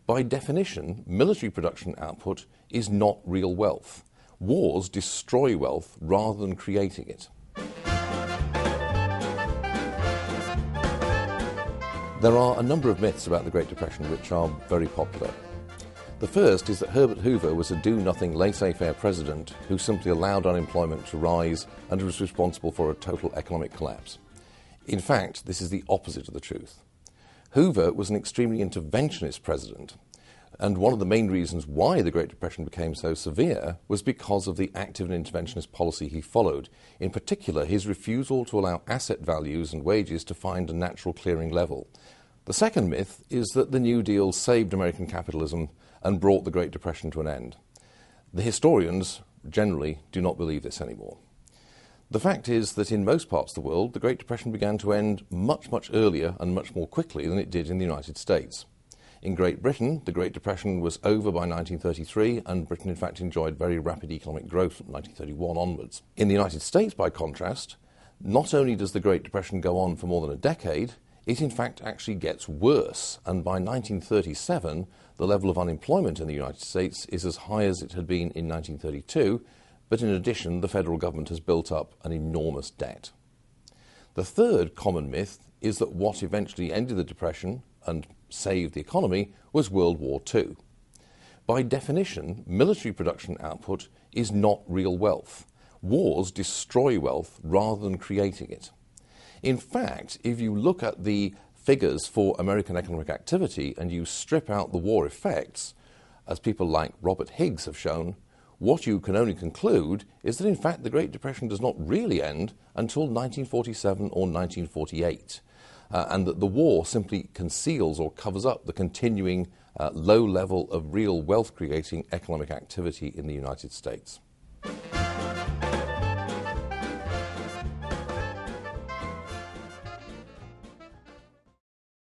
By definition, military production output is not real wealth. Wars destroy wealth rather than creating it. There are a number of myths about the Great Depression which are very popular. The first is that Herbert Hoover was a do-nothing, laissez-faire president who simply allowed unemployment to rise and was responsible for a total economic collapse. In fact, this is the opposite of the truth. Hoover was an extremely interventionist president, and one of the main reasons why the Great Depression became so severe was because of the active and interventionist policy he followed. In particular, his refusal to allow asset values and wages to find a natural clearing level. The second myth is that the New Deal saved American capitalism and brought the Great Depression to an end. The historians generally do not believe this anymore. The fact is that in most parts of the world, the Great Depression began to end much, much earlier and much more quickly than it did in the United States. In Great Britain, the Great Depression was over by 1933, and Britain in fact enjoyed very rapid economic growth from 1931 onwards. In the United States, by contrast, not only does the Great Depression go on for more than a decade, it in fact actually gets worse, and by 1937 the level of unemployment in the United States is as high as it had been in 1932, but in addition the federal government has built up an enormous debt. The third common myth is that what eventually ended the Depression and saved the economy was World War II. By definition, military production output is not real wealth. Wars destroy wealth rather than creating it. In fact, if you look at the figures for American economic activity and you strip out the war effects, as people like Robert Higgs have shown, what you can only conclude is that in fact the Great Depression does not really end until 1947 or 1948, and that the war simply conceals or covers up the continuing low level of real wealth-creating economic activity in the United States.